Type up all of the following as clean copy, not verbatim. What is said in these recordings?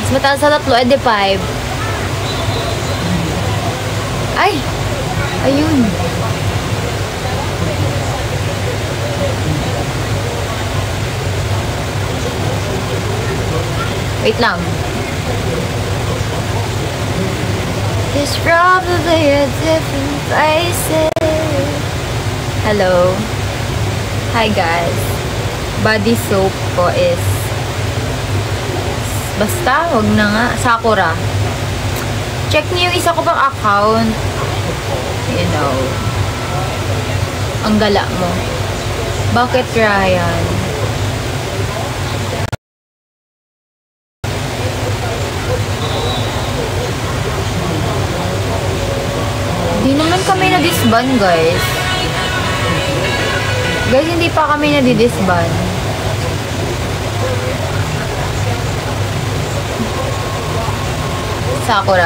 Mas mataas sa tatlo, edi 5. Ay! Ayun. Wait lang. It's probably a different places. Hello. Hi guys. Body soap ko is basta, wag na nga. Sakura. Check niyo yung isa ko pang account. You know. Ang gala mo. Bakit, Ryan? Di naman kami na-disband, guys. Guys, hindi pa kami na-disband. Sakura.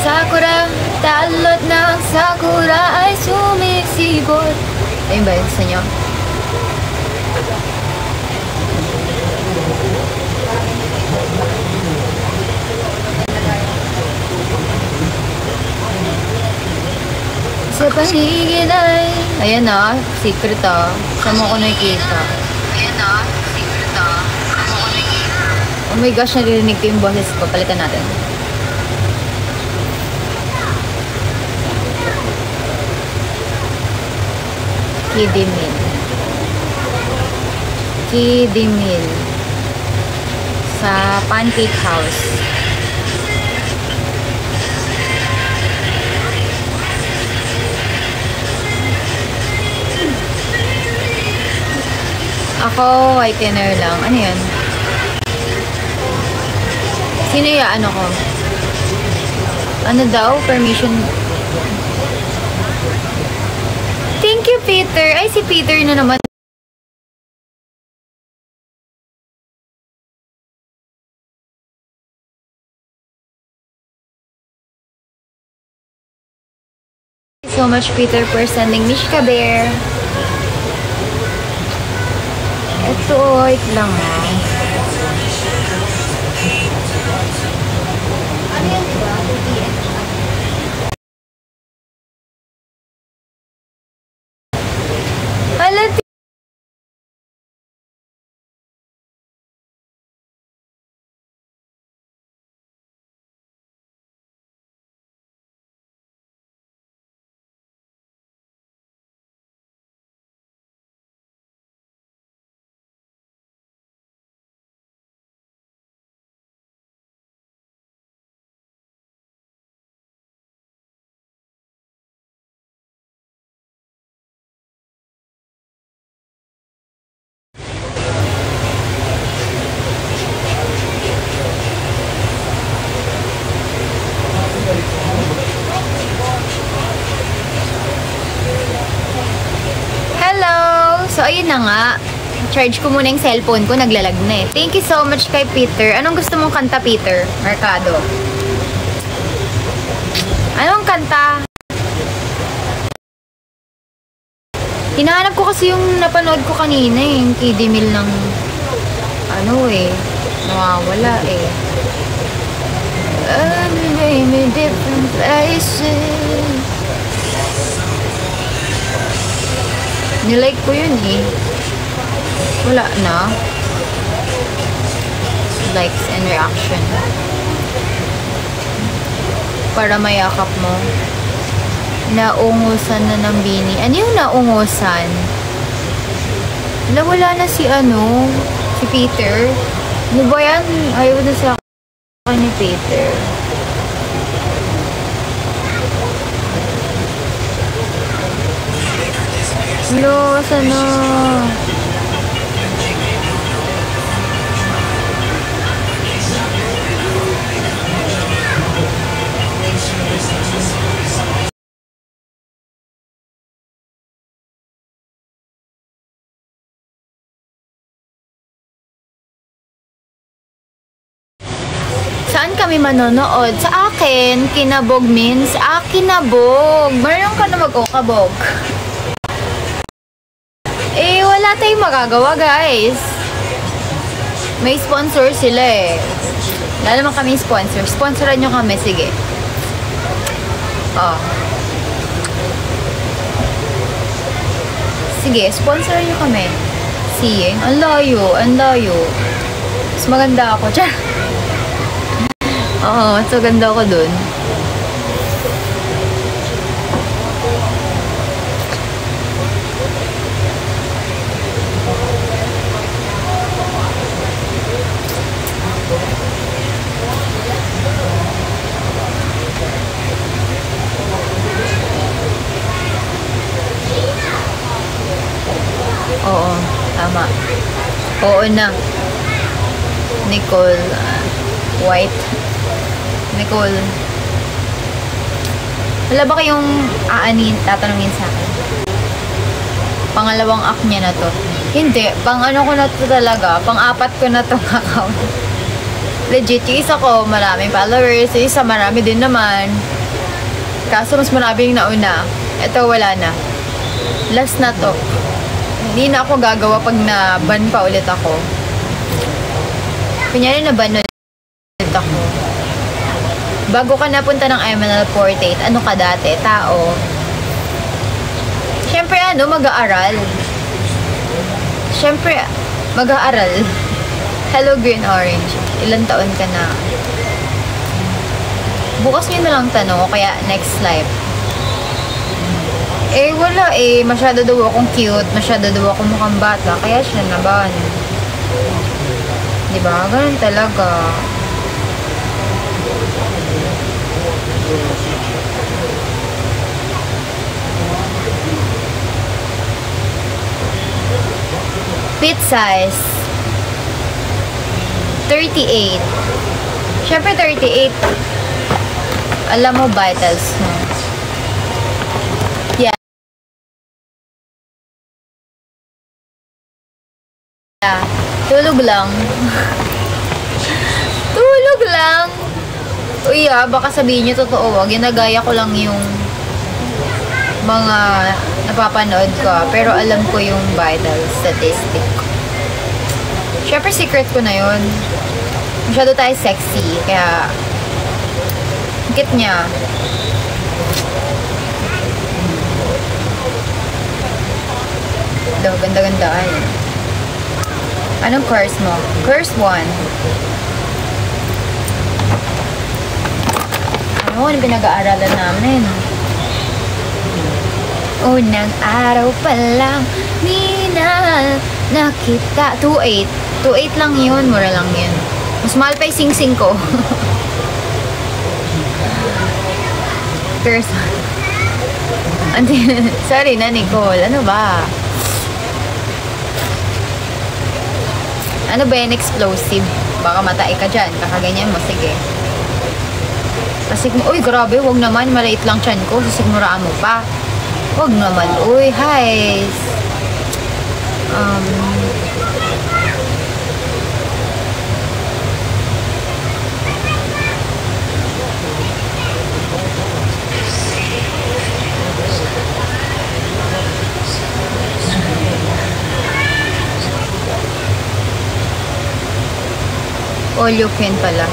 Sakura, talot ng sakura ay sumiksibot. Ayun ba yun sa inyo? Sa paligid ay... Ayan na, secret ah. Saan mo ko nakikita? Ayan na, secret ah. Saan mo ko nakikita? Oh my gosh, naririnig ko yung boses ko. Palitan natin. Kidimil. Kidimil. Sa Pancake House. Ako, whitener lang. Ano yan? Sino yung ano ko? Ano daw? Permission. Thank you, Peter. Ay, si Peter na naman. Thank you so much, Peter, for sending Mishka Bear. Ito, wait lang ah. Hala, so, ayun na nga. Charge ko muna yung cellphone ko. Naglalag na eh. Thank you so much kay Peter. Anong gusto mong kanta, Peter? Mercado. Anong kanta? Hinahanap ko kasi yung napanood ko kanina eh. Yung Kidimil ng ano eh. Nawawala eh. Maybe different places. Nilike ko yun eh. Wala na. Likes and reaction. Para mayakap mo. Naungusan na ng bini. Ano yung naungusan? Nawala na si ano? Si Peter. Ano ba yan? Ayaw na sa akin ni Peter. Hello, sana. Saan kami manonood? Sa akin, kinabog means, kinabog. Meron ka na mag-ukabog. Eh, wala tayong magagawa, guys. May sponsor sila eh. Wala naman kami sponsor. Sponsoran nyo kami, sige. Oh. Sige, sponsoran nyo kami. Seeing. Ang layo, ang layo. Mas maganda ako. Tiyah! Oo, mas maganda ako dun. Oo, tama. Oo na. Nicole White. Nicole. Wala ba kayong tatanungin sa akin? Pangalawang act niya na to. Hindi. Pang ano ko na to talaga. Pang-apat ko na tong account. Legit. Yung isa ko, maraming followers. Yung isa, marami din naman. Kaso mas maraming nauna. Ito, wala na. Last na to. Hindi na ako gagawa pag na-ban pa ulit ako. Kunyari na-ban ulit ako. Bago ka napunta ng MNL Portate, ano ka dati? Tao. Siyempre mag-aaral. Siyempre, mag-aaral. Hello, Green Orange. Ilan taon ka na? Bukas nyo na lang tanong, kaya next live. Eh, wala eh. Masyado daw akong cute. Masyado daw akong mukhang bata. Kaya siya naban. Diba? Ganun talaga. Fit size. 38. Siyempre 38. Alam mo vitals, no? Tulog lang. Tulog lang. Uy, baka sabihin niyo totoo. Ginagaya ko lang yung mga napapanood ko. Pero alam ko yung vital statistic. Siyempre, secret ko na yun. Masyado tayo sexy. Kaya, higit niya. Ganda-ganda. Ay. Anong course mo? Course 1. Ano pinag-aaralan namin? Unang araw pa lang, di na nakita. 2.8. 2.8 lang yun. Mura lang yun. Mas mahal pa yung sing-sing ko. Course 1. Sorry na, Nicole. Ano ba? Ano ba yan? Explosive? Baka matay ka dyan. Kakaganyan mo. Sige. Uy, grabe. Huwag naman. Maliit lang tiyan ko. Sisigmuraan mo pa. Huwag naman. Uy, hi. All you can pala.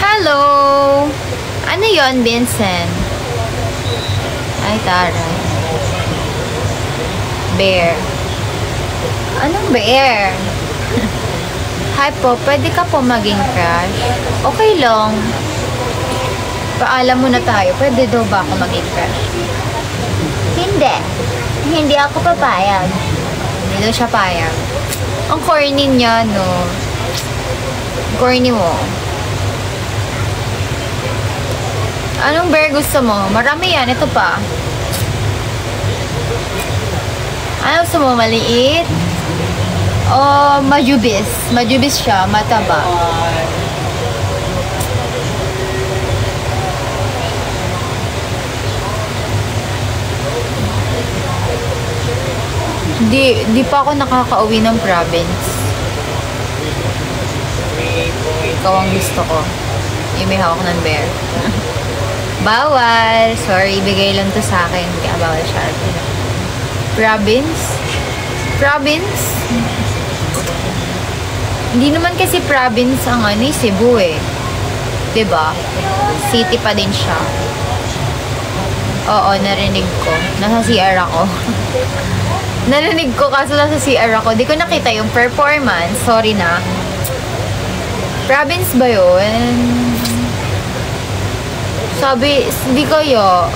Hello! Ano yon, Vincent? Ay, taray. Bear. Anong bear? Hi po, pwede ka po maging crush? Okay lang. Paalam muna tayo. Pwede daw ba ako maging crush? Hindi. Hindi ako papayag. Hindi daw siya payag. Ang corny niya, no? Corny mo. Anong bear gusto mo? Marami yan. Ito pa. Ano gusto mo? Maliit? O majubis? Majubis siya. Mataba. Di pa ako nakakauwi ng province. Ikaw ang gusto ko. Yung may hawak ng bear. Bawal. Sorry, bigay lang to sa akin. Kaya bawal siya. Province? Province? Hindi naman kasi province ang Cebu eh. Diba? City pa din siya. Oo, narinig ko. Nasa CR ako. Narinig ko kaso nasa CR ako. Di ko nakita yung performance. Sorry na. Province ba yun? Sabi, hindi kayo.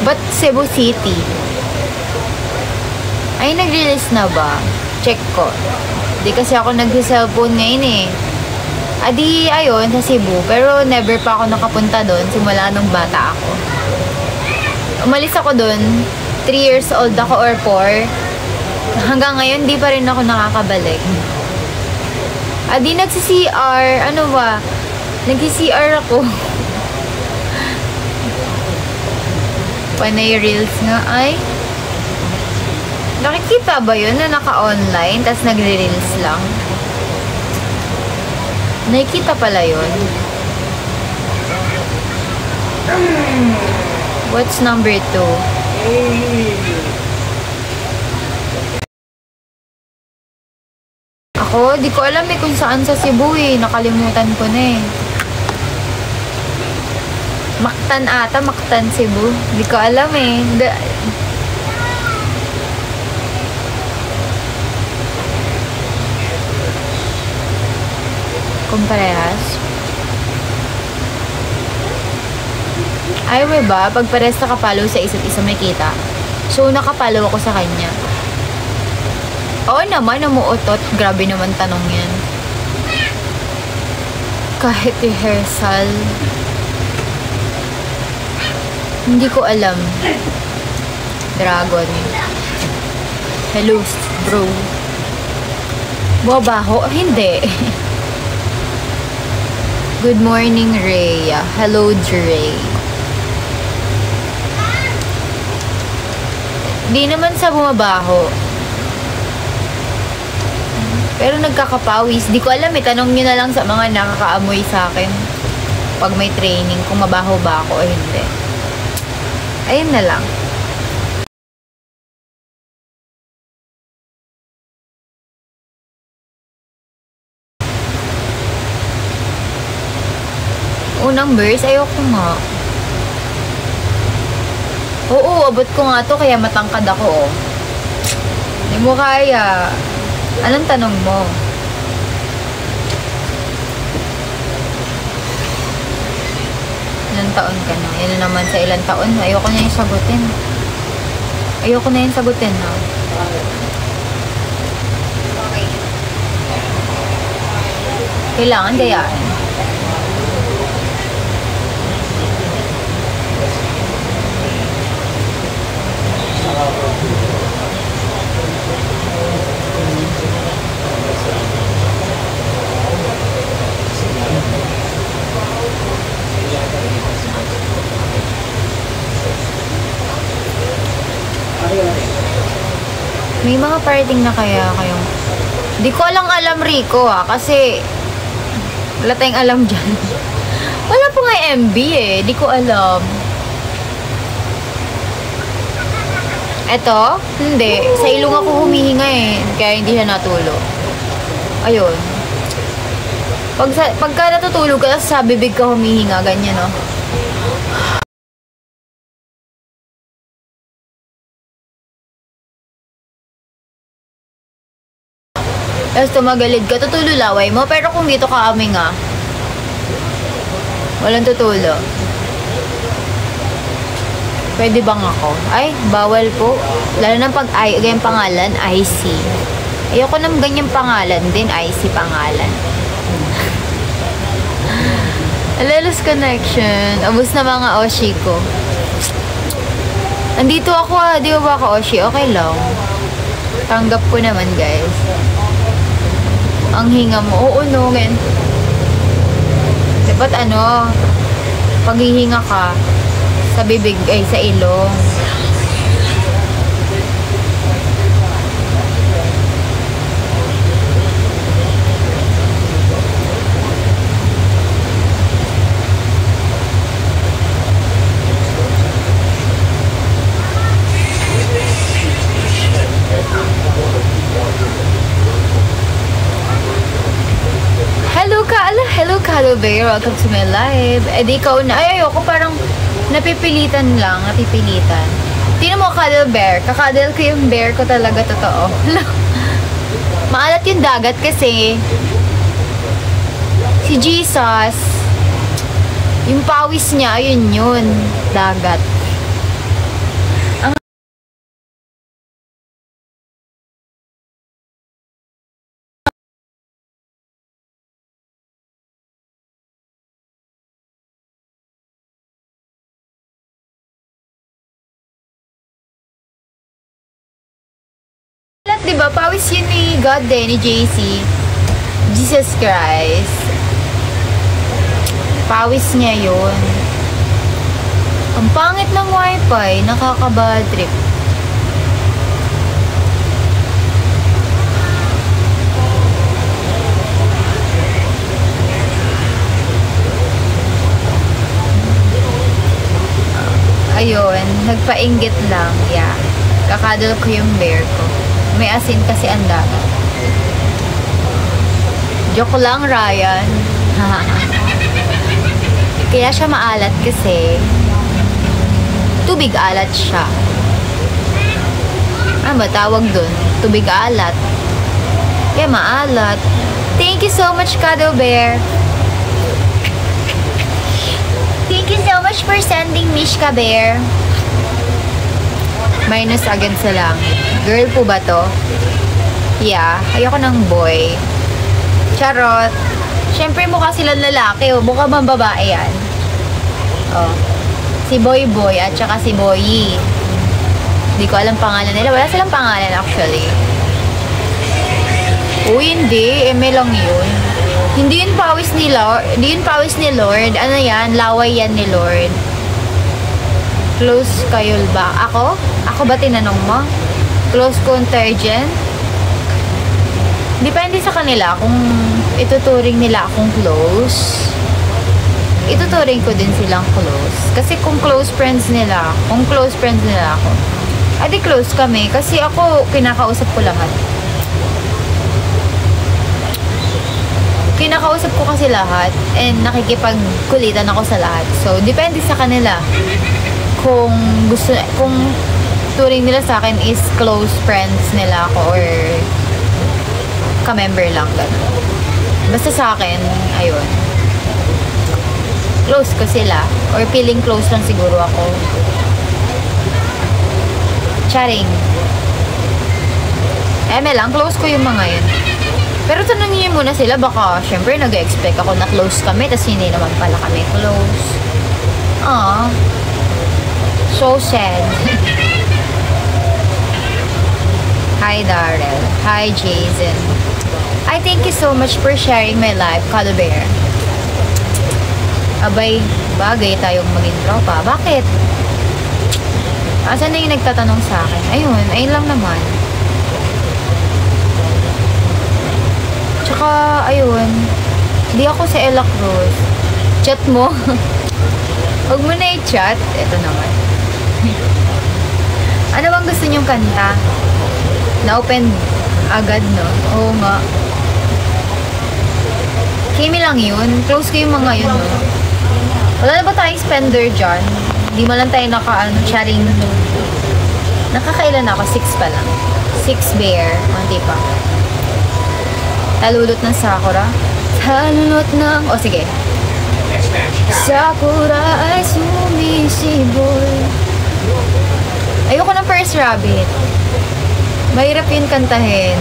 But Cebu City? Ay, nag-release na ba? Check ko. Di kasi ako nag-cellphone ngayon eh. Adi, ayun, sa Cebu. Pero never pa ako nakapunta doon simula nung bata ako. Umalis ako doon. 3 years old ako or 4. Hanggang ngayon, di pa rin ako nakakabalik. Adi, nagsi-CR. Ano ba? Nagsi-CR ako. Panay reels nga ay. Nakikita ba yun na naka-online tas nagre-reels lang? Nakikita pala yun. What's number 2? Ako, di ko alam eh kung saan sa Cebu eh. Nakalimutan ko na eh. Mactan ata, Mactan Cebu. Di ko alam eh. Kung parehas. Ay, ba? Pag parehas nakapalo sa isa't isa may kita. So, nakapalo ako sa kanya. Oo naman, namuotot. Grabe naman tanong yan. Kahit rehearsal. Hindi ko alam. Dragon. Hello, bro. Babaho? Hindi. Good morning, Rhea. Hello, Dre. Di naman sa bumabaho. Pero nagkakapawis. Di ko alam eh. Tanong nyo na lang sa mga nakakaamoy sa akin. Pag may training, kung mabaho ba ako o hindi. Ayun na lang. Unang verse, ayoko nga. Oo, abot ko nga to kaya matangkad ako. Hindi mo kaya. Anong tanong mo? Ilang taon ka na? Yan na naman sa ilang taon. Ayoko na yung sagutin. Ayoko na yung sagutin, no? Kailangan gayaan. May mga parting na kaya kayong... Di ko alam Rico kasi wala tayong alam dyan. Wala po nga MB eh. Di ko alam. Eto? Hindi. Sa ilong ako humihinga eh. Kaya hindi siya natulog. Ayun. Pagka natutulog ka, sa bibig ka humihinga. Ganyan, no? Tapos tumagalid ka, tutulo laway mo. Pero kung dito ka huminga, walang tutulo. Pwede bang ako? Ay, bawal po. Lalo na pag yung pangalan, IC. Ayoko ng ganyang pangalan din, IC pangalan. Alelos connection. Abos na mga Oshi ko. Andito ako ah. Di ba ako Oshi? Okay lang. Tanggap ko naman guys. Ang hinga mo. Oo no, men. Dapat ano, paghihinga ka sa bibig ay sa ilong. Cuddle Bear, welcome to my live. Eh di ikaw na, ay ayoko, parang napipilitan lang, napipilitan. Tingnan mo, Cuddle Bear, kakadal ko yung bear ko talaga, totoo. Maalat yung dagat kasi si Jesus, yung pawis niya, ayun yun, dagat. Diba, pawis yun ni God din, ni JC. Jesus Christ. Pawis niya yun. Ang pangit ng wifi, nakaka-bad trip. Ayun, nagpainggit lang, yeah. Kakadal ko yung bear ko. May asin kasi ang dagat. Joke lang, Ryan. Kaya siya maalat kasi tubig alat siya. Ano ba tawag dun? Tubig alat. Kaya maalat. Thank you so much, Cuddle Bear. Thank you so much for sending Mishka Bear. Minus agad sa langit. Girl po ba to? Yeah. Ayoko ng boy. Charot. Siyempre mukha silang lalaki. O, mukha bang babae yan? Oh. Si Boy Boy at saka si Boyi. Hindi ko alam pangalan nila. Wala silang pangalan actually. Uy, hindi. Eme lang yun. Hindi yun pawis ni Lord. Hindi yun pawis ni Lord. Ano yan? Laway yan ni Lord. Close kayo ba? Ako? Ako ba tinanong mo? Close contingent? Depende sa kanila kung ituturing nila akong close. Ituturing ko din silang close. Kasi kung close friends nila ako, adi close kami. Kasi ako, kinakausap ko lahat. Kinakausap ko kasi lahat and nakikipagkulitan ako sa lahat. So, depende sa kanila. Kung turing nila sa akin is close friends nila ako or ka-member lang gano'n. Basta sa akin, ayun. Close ko sila. Or feeling close lang siguro ako. Charing. Lang, close ko yung mga yun. Pero tanongin niyo muna sila, baka syempre nag-expect ako na close kami, tas hindi naman pala kami close. Aww. So sad. Hi, Darrell. Hi, Jason. I thank you so much for sharing my life, Cuddle Bear. Abay, bagay tayong maging tropa. Bakit? Asan na yung nagtatanong sa akin? Ayun lang naman. Tsaka, ayun. Hindi ako sa Ella Cruz. Chat mo. Huwag mo na i-chat. Ito naman. Ano bang gusto niyong kanta? Na-open agad, no? Oo nga. Kimi lang yun. Close ko yung mga yun, no? Wala na ba tayong spender dyan? Hindi mo lang tayo sharing. Nakakailan ako? 6 pa lang. 6 bear. Hindi pa. Talulot ng Sakura. Talulot ng... O, sige. Sakura ay sumisibol. Ayoko ng First Rabbit. Mahirap yun kantahin.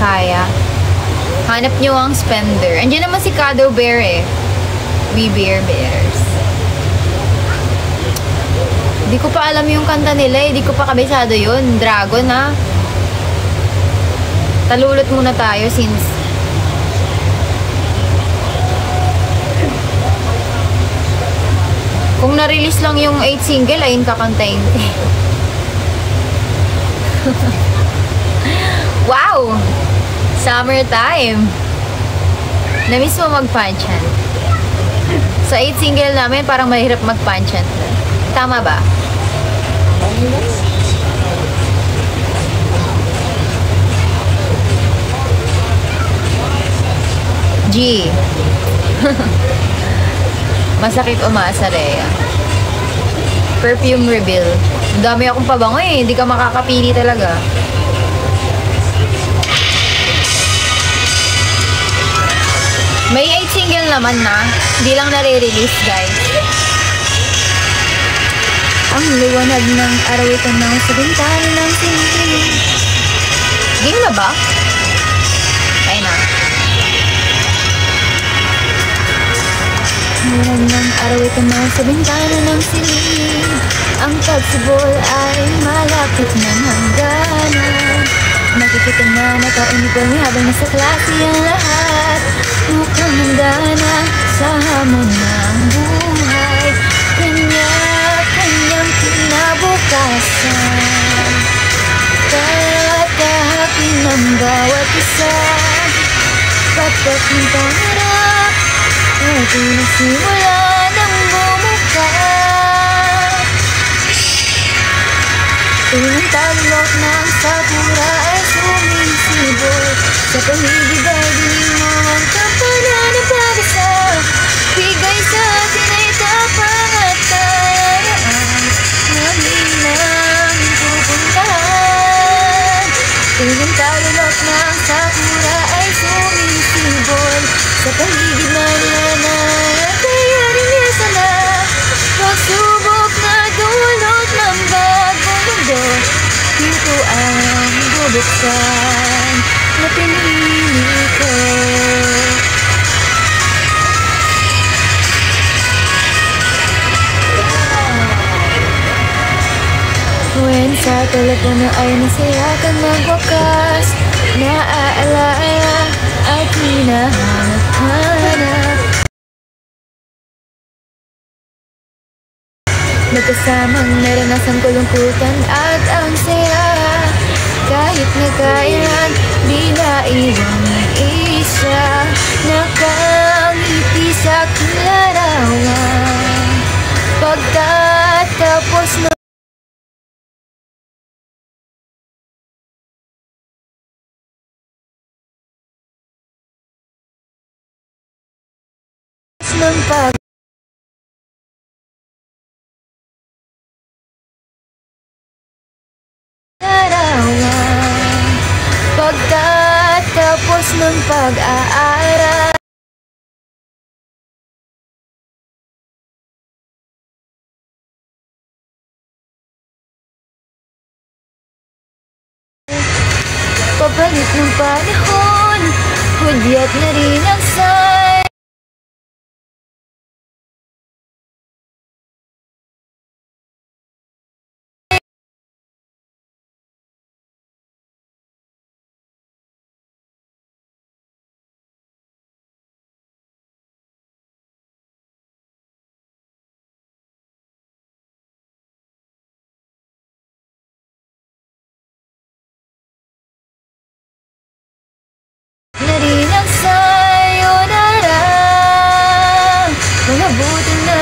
Kaya. Hanap nyo ang spender. Andiyan naman si Cuddle Bear eh. We Bear Bears. Di ko pa alam yung kanta nila eh. Di ko pa kabisado yun. Dragon ha. Talulot muna tayo since kung na-release lang yung 8 single, ayun kakantayin. Wow! Summertime! Na-miss mo mag-panchan. Sa 8 single namin, parang mahirap mag-panchan. Tama ba? G. Masakit umasa, Rhea. Perfume reveal. Dami akong pabango eh. Hindi ka makakapili talaga. May 8 single naman na. Hindi lang nare-release, guys. Ang liwanag ng araw ito ng sa bintana ng sining. Game na ba? Ayun na. Liwanag ng araw ito ng sa bintana ng sining. Ang pagsibol ay malapit na hangganan. Makikita na nakauniforme habang nasa klase ang lahat. Mukhang handa na sa hamon ng buhay. Kanya-kanyang kinabukasan. Tatahapin ng bawat isa. Patak ng pangarap at nagsimula ng bumukas. Tuwing talok ng sakura ay sumisibol. Sa paligid ay dinig mo ang kampana ng pag-asa. Bigay sa atin ay tapang at kayaan. Malinang pupuntahan. Tuwing talok ng sakura ay sumisibol. Sa paligid na nilanan at kayanin niya sana. Pagsubok na dulot ng bagong mundo. Dito ang bubuksan na pinili ko. When sa telepono ay nasaya ka magwakas, naaalaala at hinahanap-hanap. Magkasamang naranasan kalungkutan at ang saya. Kahit na kailan, di naiwang isa. Nakangiti sa aking larawan. Pagkatapos ng pagkatapos ng pag-aaral. Papalit ng panahon, hudyat na rin ang sign. Na rin ang sayonara. Mga buti na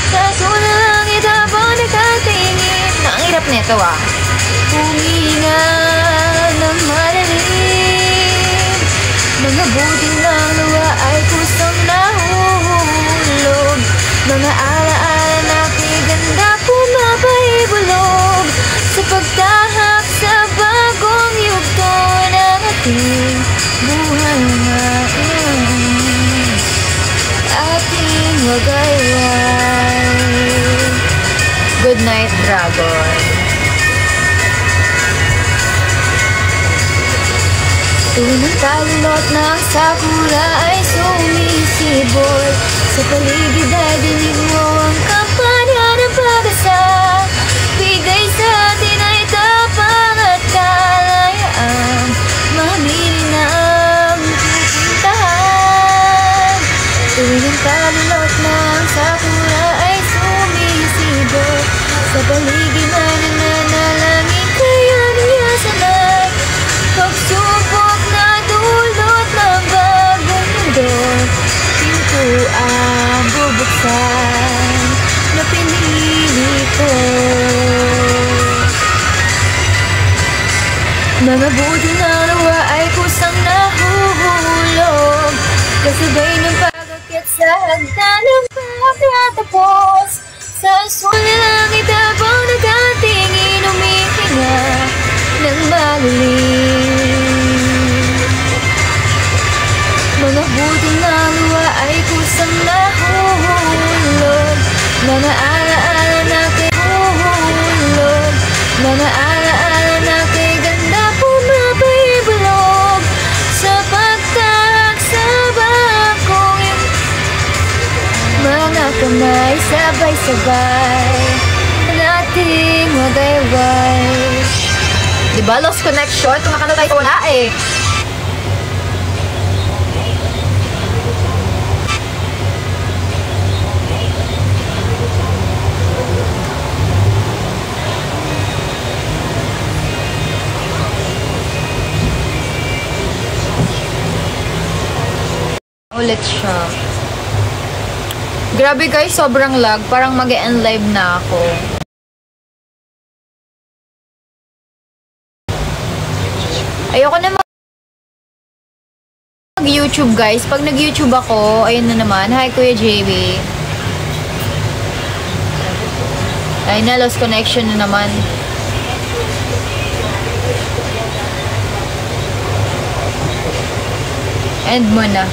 kaso na lang itabang nakatingin. Ang hirap nito ah. Huminga ng malalim. Mga buti lang nawa ay kusang nahuhulog. Mga alaala na kiganda pumapaibulog. Sa pagtahak sa bagong yugto ng ating buhay ngayon. Ating wagayway. Good night, Dragon. Tuwing ang talot ng sakura ay sumisibol. Sa paligid ay dinig mo ang kampanya ng pag-asa. Bigay sa atin ay tapang at kalayaan. Mamili na ang pupuntahan. Tuwing ang talot ng sakura ay sumisibol. Sa paligid ay nananalangin kaya niya sanay. Pagsubok na dulot ng bagong mundo. Mga buto na luwa ay kusang nahuhulog, kasabay ng pag-akyat sa hagdanan pagkatapos. Sa aswang langit habang nakatingin umihinga ng malalim. Mga buto na luwa ay kusang nahuhulog, mga alaala na kay huhulog, mga alaala na kay ganda pumapahibulog sa pagtahak sa bakong mga kamay sabay-sabay nating magayway. Diba, lost connection? Tumakanta tayo wala eh. Ulit siya. Grabe guys, sobrang lag. Parang mag-e-end live na ako. Ayoko na mag-YouTube guys. Pag nag-YouTube ako, ayun na naman. Hi Kuya JB. Ay na, lost connection na naman. End mo na.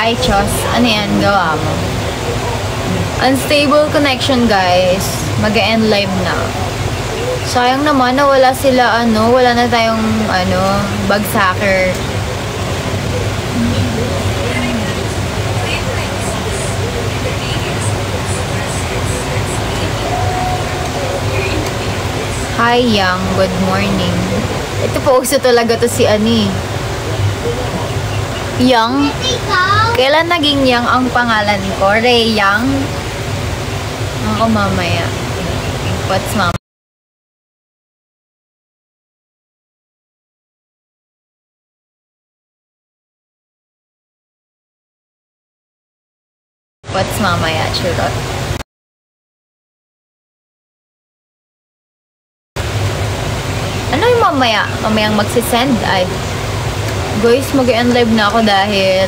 Ay, Chos. Ano yan? Gawa mo. Unstable connection, guys. Mag-e-end live na. Sayang naman na wala sila, wala na tayong, bagsaker. Hi, Yang. Good morning. Ito po, uso talaga to si Ani. Yang? Kailan naging Yang ang pangalan ko? Ray Yang? Ako mamaya. What's mama? What's mamaya? Churot. Ano yung mamaya? Mamayang magsisend? Ay. Guys, mag-end live na ako dahil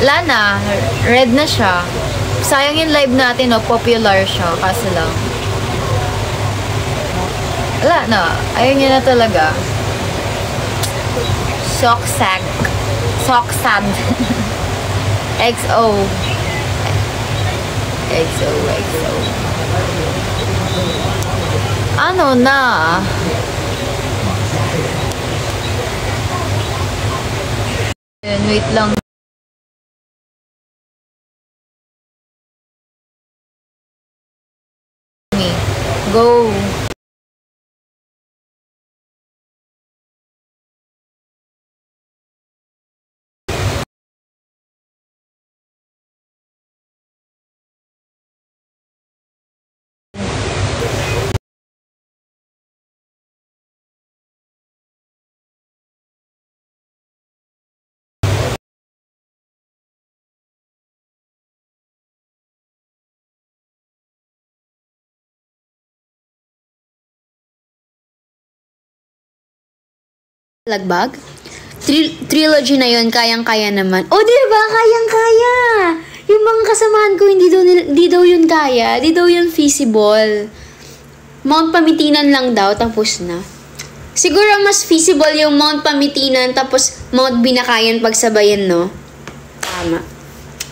wala na, red na siya. Sayang yung live natin, popular siya, kasi lang wala na, ayaw niya na talaga. Soksag Soksad XO XO ano na. Wait lang. Go. Lagbag? Trilogy na yon kayang-kaya naman. Oh, diba? Kayang-kaya! Yung mga kasamahan ko, hindi daw yun kaya. Di daw yun feasible. Mount Pamitinan lang daw, tapos na. Siguro mas feasible yung Mount Pamitinan, tapos Mount Binakayan pagsabayan, no? Tama.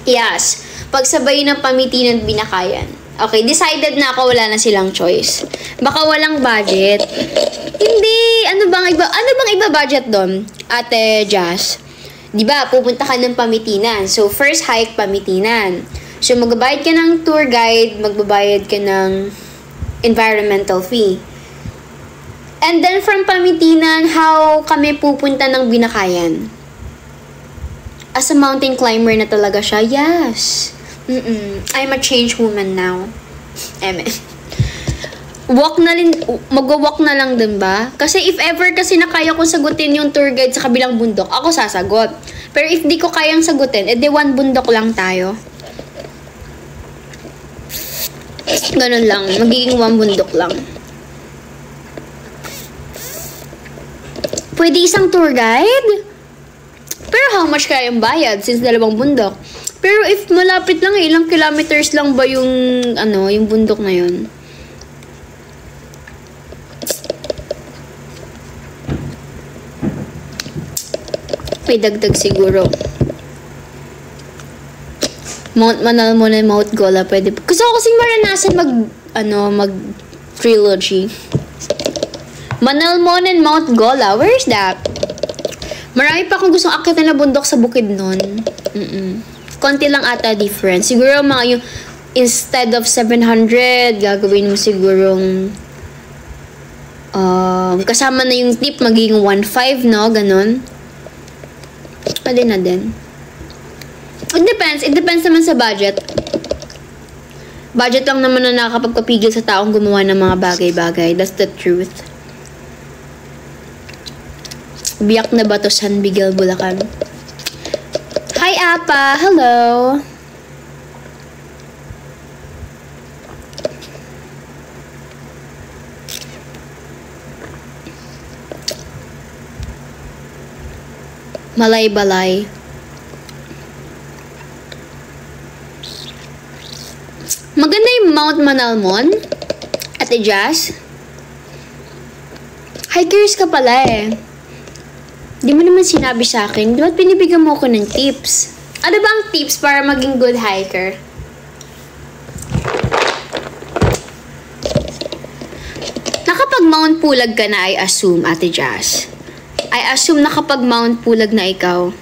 Yes. Pagsabayin ng Pamitinan at Binakayan. Okay, decided na ako, wala na silang choice. Baka walang budget. Hindi, ano bang iba budget doon? Ate Jazz. 'Di ba, pupunta ka ng Pamitinan. So, first hike Pamitinan. So, magbabayad ka ng tour guide, magbabayad ka ng environmental fee. And then from Pamitinan, how kami pupunta ng Binakayan? As a mountain climber na talaga siya. Yes. I'm a changed woman now. Eme. Mag-walk na lang din ba? Kasi if ever kasi na kaya kong sagutin yung tour guide sa kabilang bundok, ako sasagot. Pero if di ko kayang sagutin, edi one bundok lang tayo. Ganun lang. Magiging one bundok lang. Pwede isang tour guide? Pero how much kayang bayad since dalawang bundok? Pero if malapit lang, ilang kilometers lang ba yung, yung bundok na yun? May dagdag siguro. Mount Manalmon and Mount Gola, pwede. Gusto ko kasing maranasan mag-trilogy. Manalmon and Mount Gola, where is that? Marami pa akong gustong akitan na bundok sa bukid nun. Konti lang ata difference. Siguro mga yung, instead of 700, gagawin mo sigurong kasama na yung tip, magiging 1.5, no? Ganon. Pwede na din. It depends naman sa budget. Budget lang naman na nakakapagpapigil sa taong gumawa ng mga bagay-bagay. That's the truth. Biyak na ba to San Miguel, Bulacan? Hi, Apa! Hello! Malay-balay. Maganda yung Mount Manalmon. Ate Jazz. Hikers ka pala eh. Di mo naman sinabi sa akin, di ba't pinibigyan mo ako ng tips? Ano ba ang tips para maging good hiker? Nakapag Mount Pulag ka na, I assume, Ate Jazz. I assume nakapag Mount Pulag na ikaw.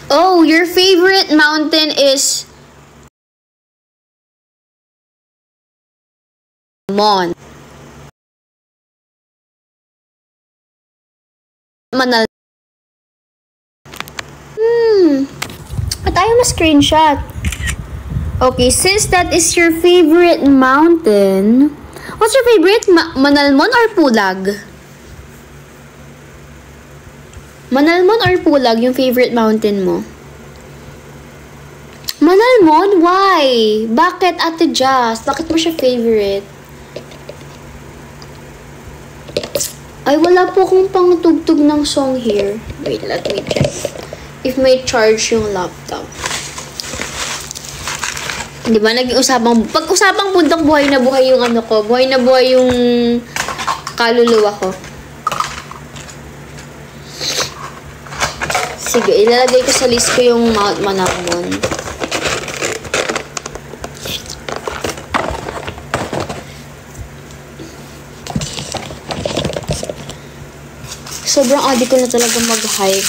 Oh, your favorite mountain is Mon. Manal. At tayo ma-screenshot. Okay, since that is your favorite mountain, what's your favorite? Manalmon or Pulag? Manalmon or Pulag yung favorite mountain mo? Manalmon? Why? Bakit, Ate Jazz? Bakit mo siya favorite? Ay, wala po akong pangtugtog ng song here. Wait, let me check. If may charge yung laptop. Di ba, pag-usapang bundok, buhay na buhay yung ko. Buhay na buhay yung kaluluwa ko. Sige, ilalagay ko sa list ko yung Mount Manalmon. Sobrang addict ko na talaga mag-hike.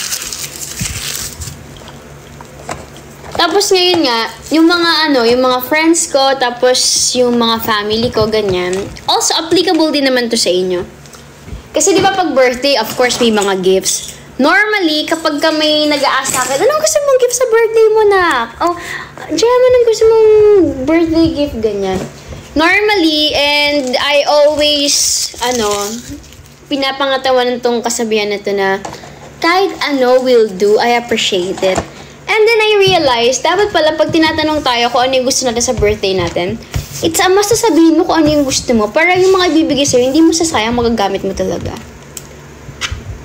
Tapos ngayon nga, yung mga friends ko, tapos yung mga family ko, ganyan. Also, applicable din naman to sa inyo. Kasi di ba pag birthday, of course, may mga gifts. Normally, kapag may nag-a-ask sa akin, anong gusto mong gift sa birthday mo, nak? Oh, Jem, anong gusto mong birthday gift, ganyan. Normally, and I always, pinapangatawan tong kasabihan na to na kahit will do, I appreciate it. And then I realized, dapat pala pag tinatanong tayo kung ano yung gusto natin sa birthday natin, it's a must sabihin mo kung ano yung gusto mo para yung mga ibibigay sa'yo, hindi mo sasayang, magagamit mo talaga.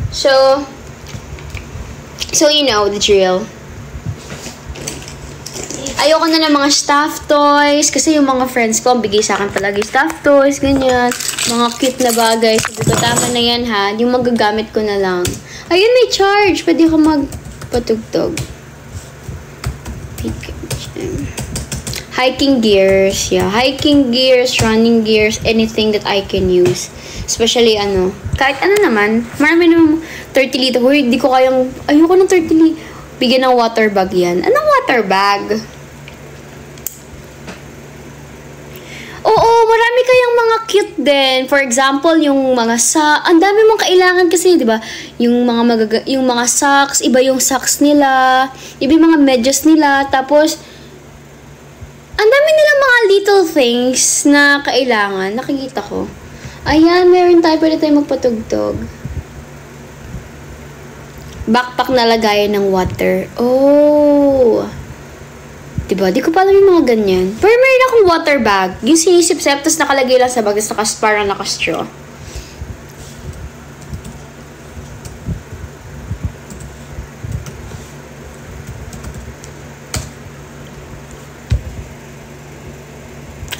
So you know the drill. Ayoko na ng mga stuffed toys kasi yung mga friends ko, bigay sa akin palagi stuffed toys, ganyan. Mga cute na bagay. Sabi ko, tama na yan ha. Yung magagamit ko na lang. Ayun, may charge. Pwede ko magpatugtog. Hiking gears. Yeah, hiking gears, running gears, anything that I can use. Especially kahit naman. Marami naman 30 liter. Huy, di ko kayang, ayoko ng 30 liter. Bigyan ng water bag yan. Anong water bag? Oo, yung mga cute din. For example, yung mga ang dami mong kailangan kasi, 'di ba? Yung mga socks, iba yung socks nila, iba yung mga medyas nila, tapos ang dami nilang mga little things na kailangan. Nakikita ko. Ayan, meron tayo. Pwede tayo magpatugtog. Backpack na lagayan ng water. Oh. Diba? Di ko pa alam yung mga ganyan. Pero meron akong water bag. Yung sinisip-sip, tapos nakalagay lang sa bag, tapos parang nakastraw.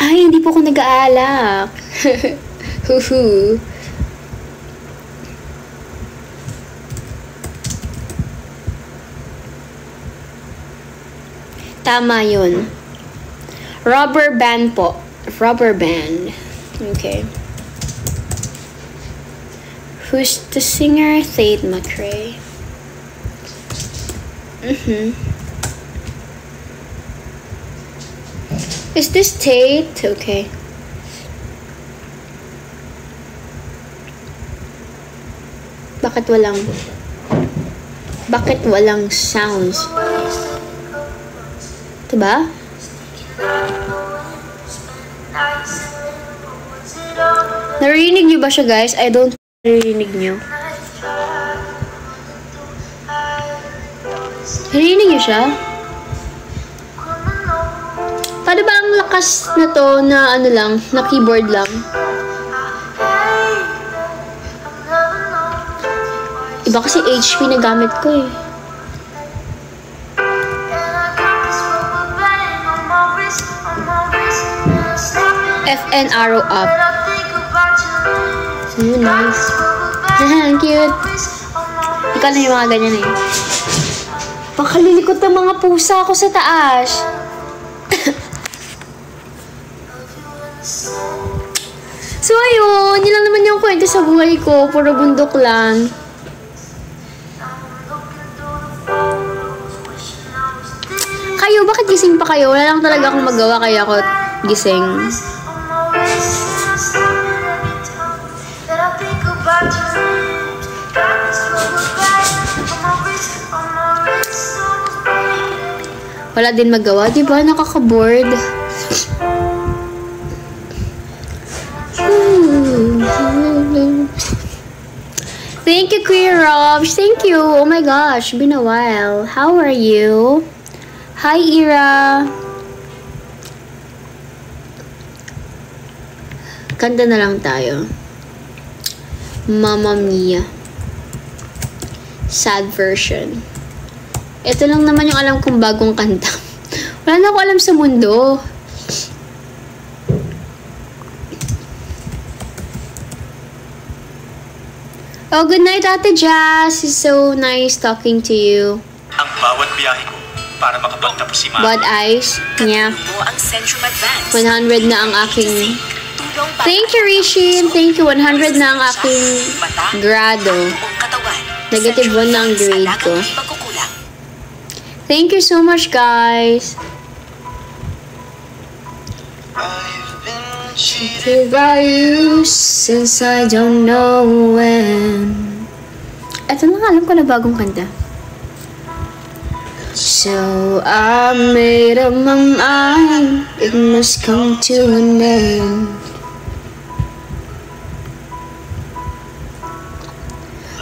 Ay, hindi po ako nag-aalak. Huhu. Tama yun. Rubber band po. Rubber band. Okay. Who's the singer? Tate McRae. Is this Tate? Okay. Bakit walang sounds? Diba? Narinig niyo ba siya, guys? I don't narinig niyo. Narinig niyo siya? Paano ba ang lakas na to na ano lang, na keyboard lang? Iba kasi HP na gamit ko eh. FN arrow up. So, nice. Ang cute. Ikaw na yung mga ganyan eh. Pakalilikot ng mga pusa ako sa taas. So, ayun. Yun lang naman yung kwento sa buhay ko. Puro bundok lang. Kayo, bakit gising pa kayo? Wala lang talaga akong magawa kaya ako gising. Wala din magawa, di ba? Nakaka-bored. Thank you, Queer Robs. Thank you. Oh my gosh, been a while. How are you? Hi, Ira. Kanta na lang tayo. Mamma Mia. Sad version. Ito lang naman yung alam kong bagong kanta. Wala na ako alam sa mundo. Oh, good night, Ate Jazz. It's so nice talking to you. Ang bawat biyahe ko para makapagtapos si Mama. Bad eyes. Yeah. 100 na ang aking... Thank you, Rishin. Thank you. 100 na ang aking grado. Negative 1 na ang grade ko. Thank you so much, guys. Cheated by you since I don't know when. Ito lang alam ko na bagong kanta. So I made up my mind, it must come to an end.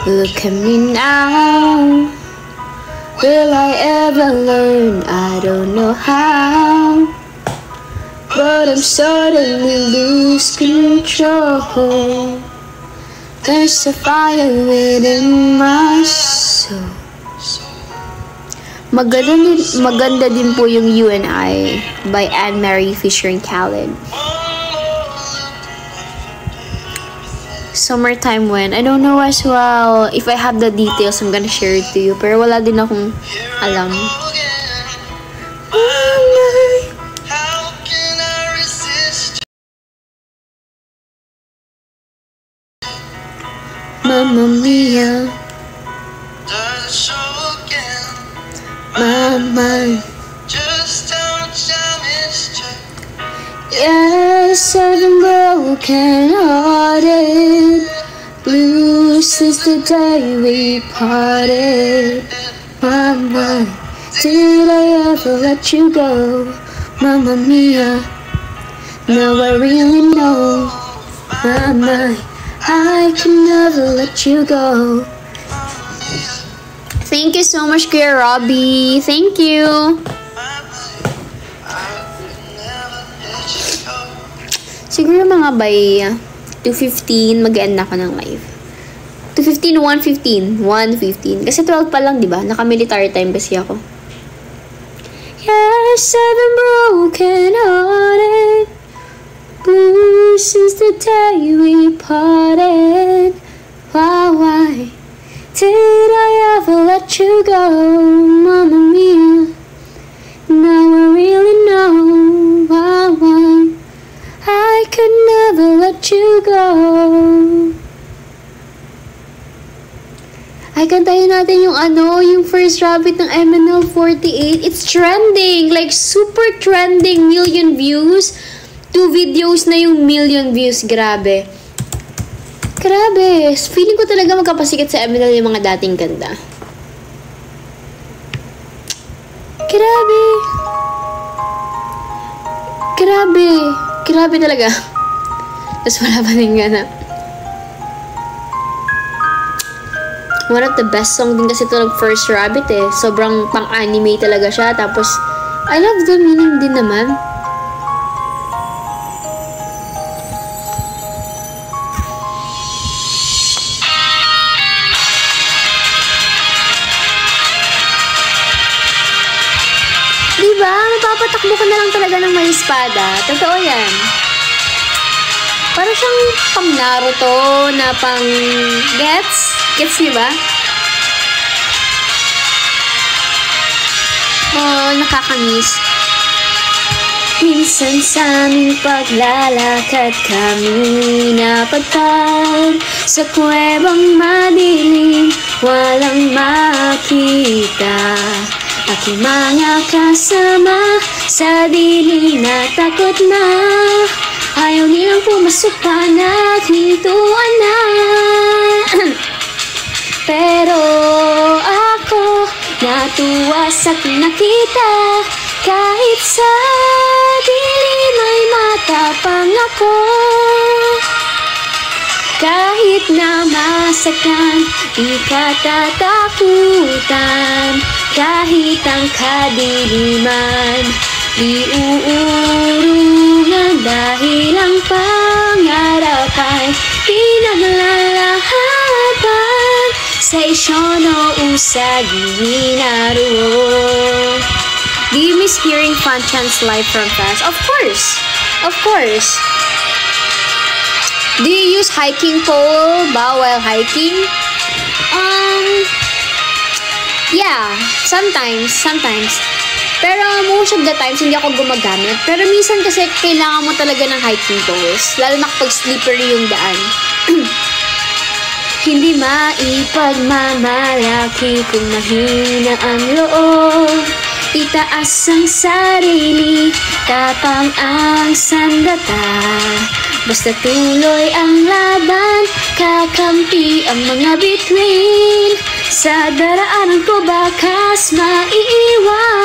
Look at me now. Will I ever learn? I don't know how. But I'm starting to lose control. There's a fire within my soul. Maganda din po yung You and I by Anne-Marie Fisher and Khaled. Summertime when? I don't know as well. If I have the details, I'm gonna share it to you. Pero wala din akong alam. Mamma Mia, my mind. Yes, I've been growing broken-hearted. Blue since the day we parted. Mama, did I ever let you go? Mamma mia, now I really know. Mama, I can never let you go. Thank you so much, Kuya Robbie. Thank you. Siguro mga by 2:15 mag-end na ako ng live. 2:15, 1:15. 1:15. Kasi 12 pa lang, di ba? Naka-military time kasi ako. Yes, I've been broken-hearted. Blue since the day we parted. Why did I ever let you go, Mamma mia? Now I really know why I could never let you go. Ay, kantayin natin yung first rabbit ng MNL48. It's trending, like super trending, million views. 2 videos na yung million views, grabe. Grabe, feeling ko talaga magkapasikat sa MNL yung mga dating ganda. Grabe. Grabe. Grabe talaga. Tapos wala pa rin ganap. One of the best song din kasi ito ng First Rabbit eh. Sobrang pang-anime talaga siya. Tapos, I love the meaning din naman. Diba? Mapapatakbo ka na lang talaga ng may espada. Totoo yan. Para siyang pang Naruto na pang gets. Gets niyo ba? Oh, nakakamiss. Minsan sa aming paglalakad kami napadpad sa kuwebang madilim, walang makita. Aking mga kasama sa dilim na takot na, ayaw nilang pumasok pa na hintuan na. Pero ako natuwa sa nakita, kahit sa dilim ay matapang ako. Kahit na masaktan, di ka tatakutan. Kahit ang kadiliman, di uurungan. Dahil ang pangarap ay pinaglalahaban. Sa Isyono Usagi Minaruo. Do you miss hearing Fanchan's live from fans? Of course! Of course! Do you use hiking pole ba while hiking? Yeah, sometimes. Pero most of the times, hindi ako gumagamit. Pero minsan kasi kailangan mo talaga ng hiking poles. Lalo na kapag slippery yung daan. Hindi maipagmamalaki kung mahina ang loob. Itaas ang sarili, tapang ang sandata. Basta tuloy ang laban, kakampi ang mga bituin. Sa daraanan ko bakas maiiwan.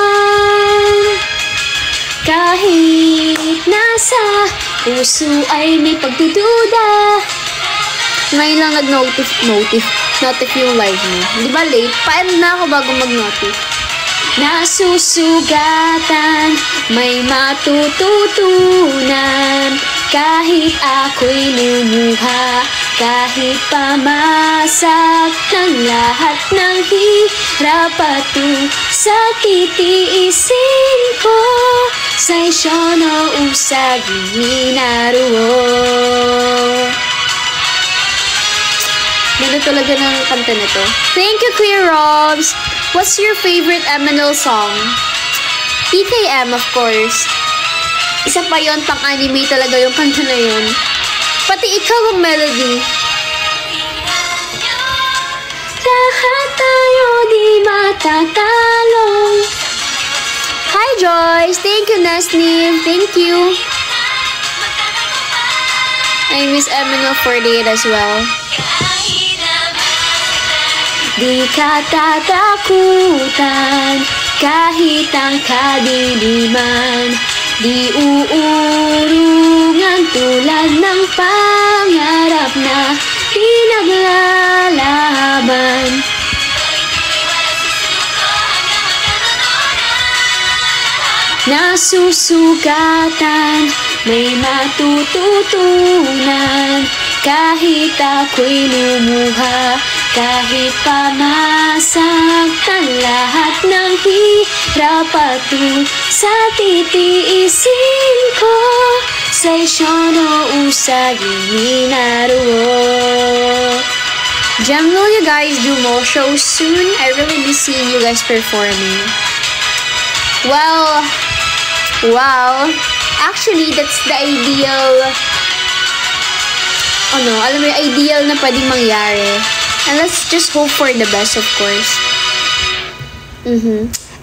Kahit nasa puso ay may pagdududa. Ngayon lang nag-notif yung live mo. Di ba late? Pa-end na ako bago mag-notif. Nasusugatan, may matututunan. Kahit ako'y lumuha, kahit pamasak ng lahat ng hirap at sa titiisin ko. Sa Isyono Usagi Minaruo. Ganda talaga ng kanta na to. Thank you, Kuya Robs! What's your favorite MNL song? PKM, of course. Isa pa yon, pang-anime talaga yung kanta na yun. Pati ikaw ang melody. Lahat tayo di matatalo. Hi, Joyce! Thank you, Nesnim. Thank you. I miss Emmanuel 48 as well. Di ka tatakutan kahit ang kadiliman. Di uurungan tulad ng pangarap na pinaglalaban. Nasusugatan, may matututunan. Kahit ako'y lumuha, kahit pa masaktan, lahat ng hirap at sa titiisin ko. Sa isyono usagin minaruo. Jem, will you guys do more shows soon? I really miss seeing you guys performing. Well, wow. Actually, that's the ideal, alam mo yung ideal na pwedeng mangyari. And let's just hope for the best, of course.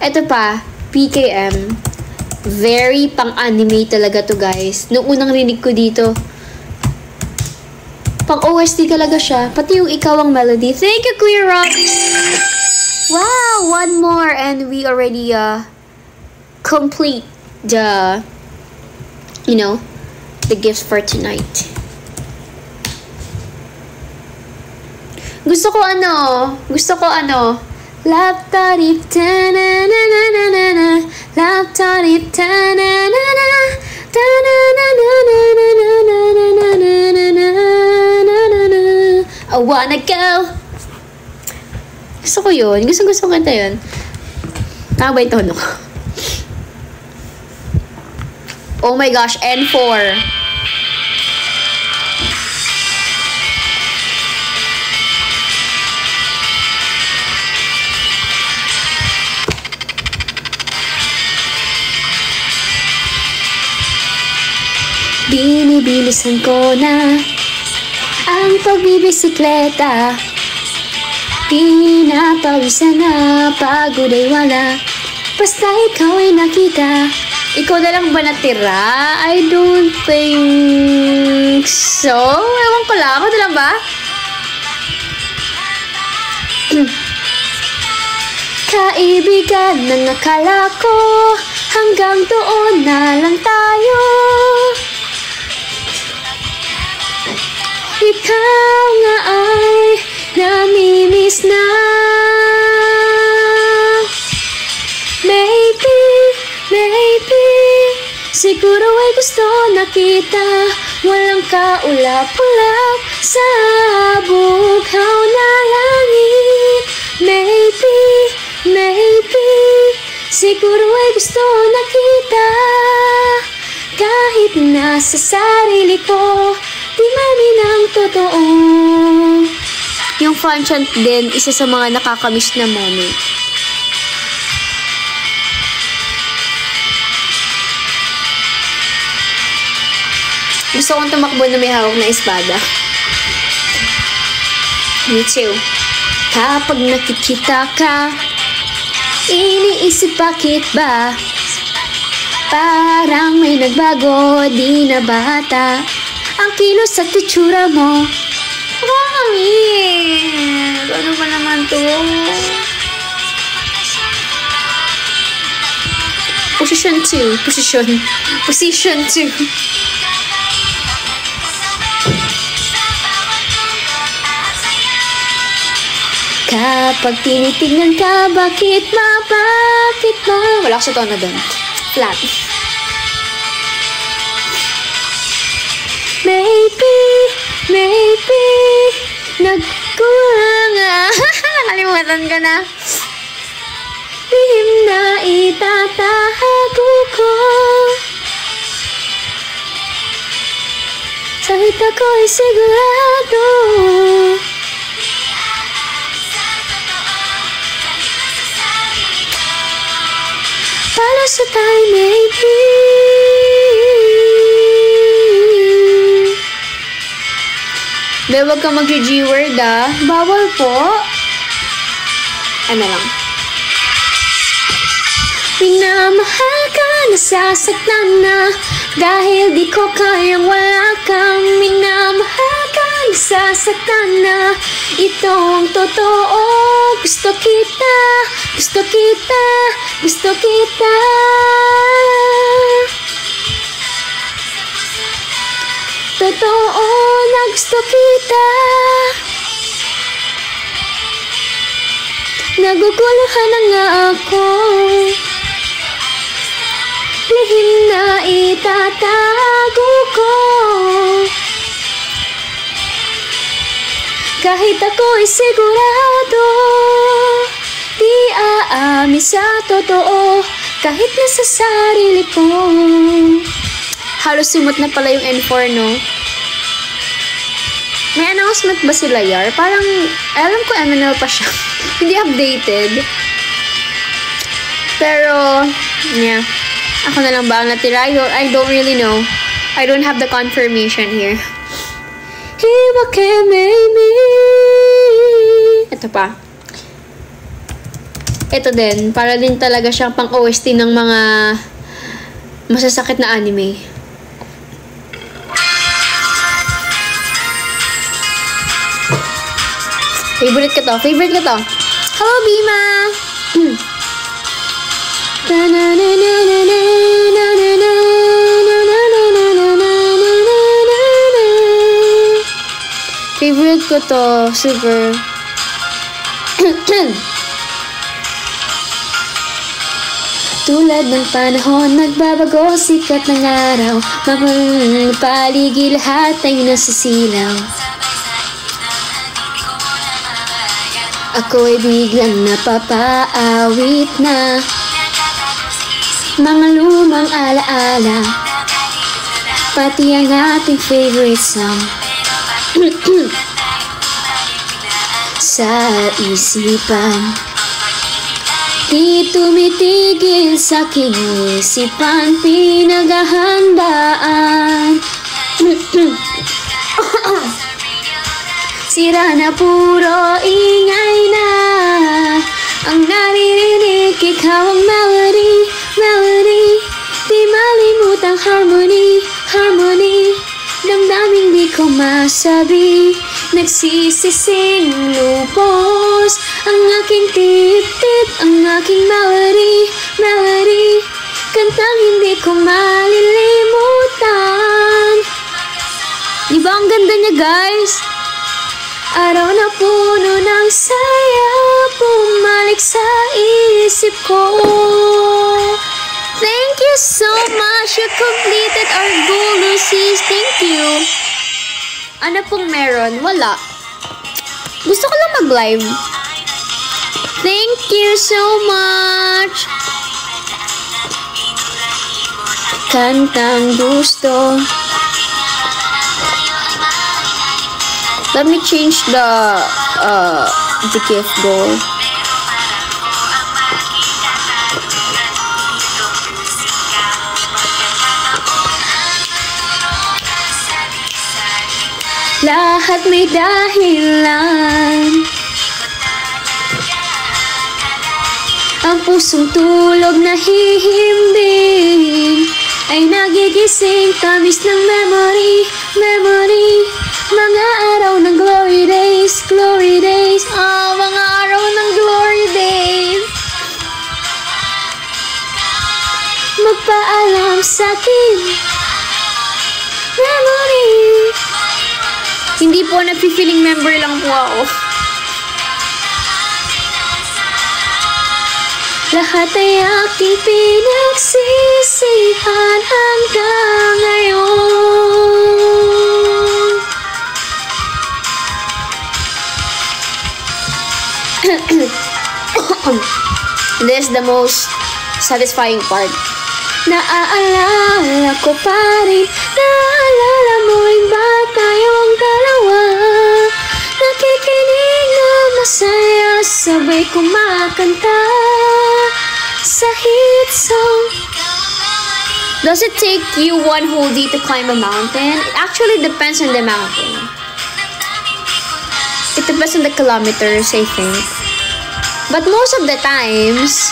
Ito pa, PKM. Very pang-anime talaga to, guys. Nung unang rinig ko dito, pang-OST talaga siya. Pati yung Ikaw ang Melody. Thank you, Kuya Robbie! Wow! One more and we already, complete the, the gifts for tonight. Gusto ko laptop ta-na-na-na-na-na, laptop ta-na-na-na-na, ta-na-na-na-na-na-na-na-na-na-na-na-na. I wanna go. Gusto ko yun. Gusto kanta yun. Tama ba yung tono ko? Oh my gosh, N4. Binibilisan ko na ang pagbibisikleta. Pinapawisan na, pagod ay wala. Basta ikaw ay nakita. Ikaw na lang ba natira? I don't think so. Ewan ko lang. Ako na lang ba? Kaibigan ng akala ko, hanggang doon na lang tayo. Ikaw nga ay namimiss na. Maybe, siguro ay gusto nakita. Walang kaulap-ulap sa bughaw na langit. Maybe, siguro ay gusto nakita. Kahit nasa sarili ko, di mamin ang totoo. Yung fan chant din, isa sa mga nakakamiss na moment. Gusto kong tumakbo na may hawak na espada. Me too. Kapag nakikita ka, iniisip bakit ba? Parang may nagbago, di na bata ang kilos at itsura mo. Nakakamiss. Ano ba naman to? Position 2. Position 2. Kapag tinitignan ka, bakit ba? Wala ko sa tono doon. Flat. Maybe, nagkulang nakalimutan ka na. Lihim na itatago ko. Kahit ako'y sigurado. Para sa tayo, maybe. Be, wag ka mag-G-word, ah. Bawal po. Ano lang. Minamahal ka, nasasaktan na. Dahil di ko kayang wala kang minamahal. nasasaktan na. Itong totoo. Gusto kita, gusto kita, gusto kita. Totoo na gusto kita. Naguguluhan na nga ako. Lihim na itatago ko. Kahit ako'y sigurado, di aamin sa totoo, kahit nasa sarili ko. Halos simot na pala yung N4, no? May announcement ba sila, Yar? Parang, alam ko MNL pa siya. Hindi updated. Pero, yeah. Ako na lang ba ang natira? I don't really know. I don't have the confirmation here. Ito pa. Ito din. Para din talaga siyang pang OST ng mga masasakit na anime. Favorite ko to. Favorite ko to. Hello, Bima! Favorite ko to. Super. Tulad ng panahon, nagbabago, sikat ng araw. Mamang paligid, lahat ay nasisilaw. Ako'y biglang napapaawit na. Mga lumang alaala, pati ang ating favorite song. Sa isipan, di tumitigil sa aking isipan, pinaghahandaan. Sira na puro ingay na, ang naririnig ikaw ang melody, melody. Di malimutang harmony, harmony. Damdaming di ko masabi, nagsisising lubos ang aking tip-tip, ang aking melody, melody. Kantang hindi ko malilimutan. Di ba ang ganda niya, guys? Araw na puno ng saya, bumalik sa isip ko. Thank you so much. You completed our goal, Lucy's. Thank you. Ano pong meron? Wala. Gusto ko lang mag-live. Thank you so much. Kantang gusto. Let me change the gift goal. Lahat may dahilan. Ang pusong tulog na hihimbing ay nagigising, tamis ng memory, memory. Mga araw ng glory days, glory days. Oh, mga araw ng glory days. Magpaalam sa'kin, memory. Hindi po, nag-feeling member lang po ako. Lahat ay aking pinagsisihan hanggang ngayon. This is the most satisfying part. Naaalala ko pa rin, naaalala mo rin ba tayong dalawa? Nakikinig na masaya, sabay kumakanta sa hit song. Does it take you one whole day to climb a mountain? It actually depends on the mountain. It depends on the kilometers, I think. But most of the times,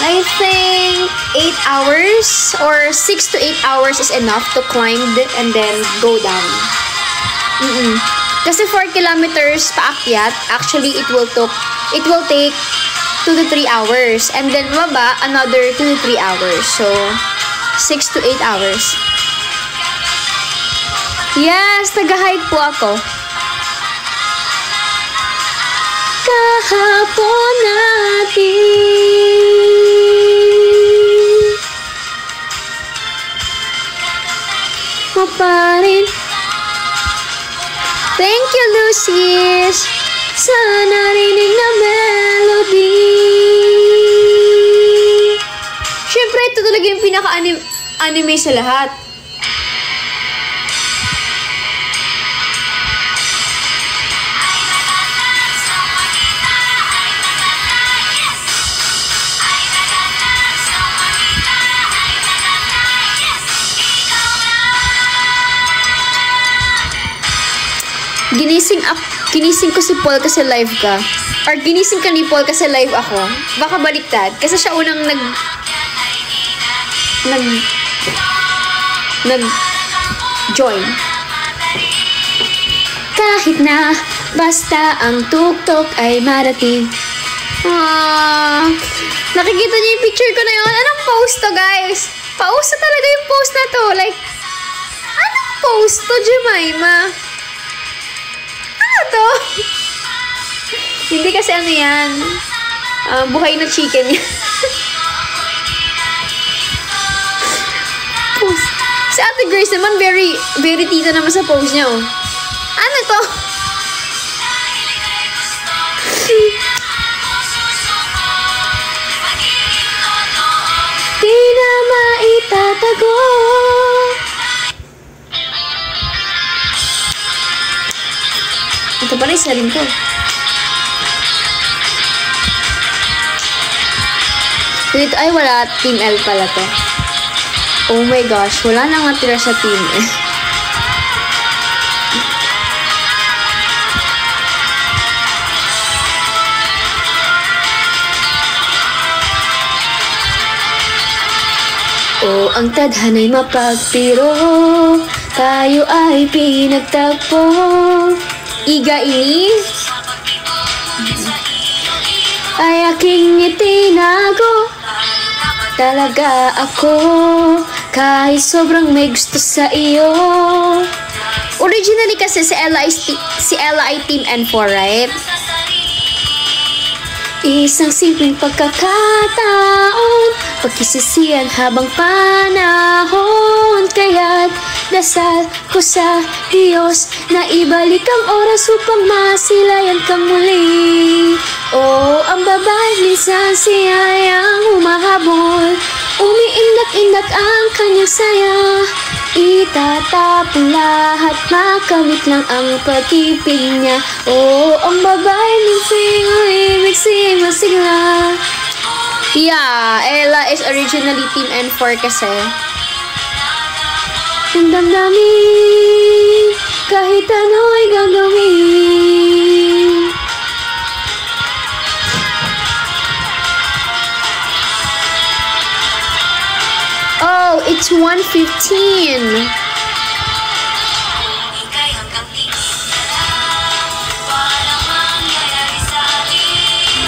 I think 8 hours or 6 to 8 hours is enough to climb and then go down. Kasi 4 kilometers paakyat, actually it will take 2 to 3 hours. And then baba, another 2 to 3 hours. So, 6 to 8 hours. Yes, nag-hike po ako. Kahapon natin maparin. Thank you, Lucis, sa narinig na melody. Siyempre, ito talaga yung pinaka-anime sa lahat. Ginising ko si Paul kasi live ka. Or ginising ka ni Paul kasi live ako. Baka baliktad. Kasi siya unang nag-join. Kahit na basta ang tuktok ay marating. Nakikita niyo yung picture ko na yun? Anong post to, guys? Post na talaga yung post na to. Like, anong post to, Jemima? To? Hindi kasi ano yan. Buhay na chicken yan. Si Ate Grace naman, very, very tita naman sa pose niya, oh. Ano to? Di na maitatago. Ito pala isa rin ko. Dito ay wala. Team L pala to. Oh my gosh. Wala nang natira sa Team L. Oh, ang tadhana'y mapagpiro. Tayo ay pinagtagpo. Iga ini ay aking itinago. Talaga ako kahit sobrang may gusto sa iyo. Originally kasi si Ella ay Team N4, right? Isang simpleng pagkakataon, pagkisisiyan habang panahon. Kaya't dasal ko sa Diyos na ibalik ang oras upang masilayan kang muli. Oh, ang babae minsan siya'y humahabol, umiindak-indak ang kanyang saya. Itatapon lahat, makamit lang ang pag-ibig niya. Oh, ang babae minsan umibig sigla. Yeah, Ella is originally Team N4 kasi. Ang damdamin, kahit ano'y gagawin. Oh, it's 1:15.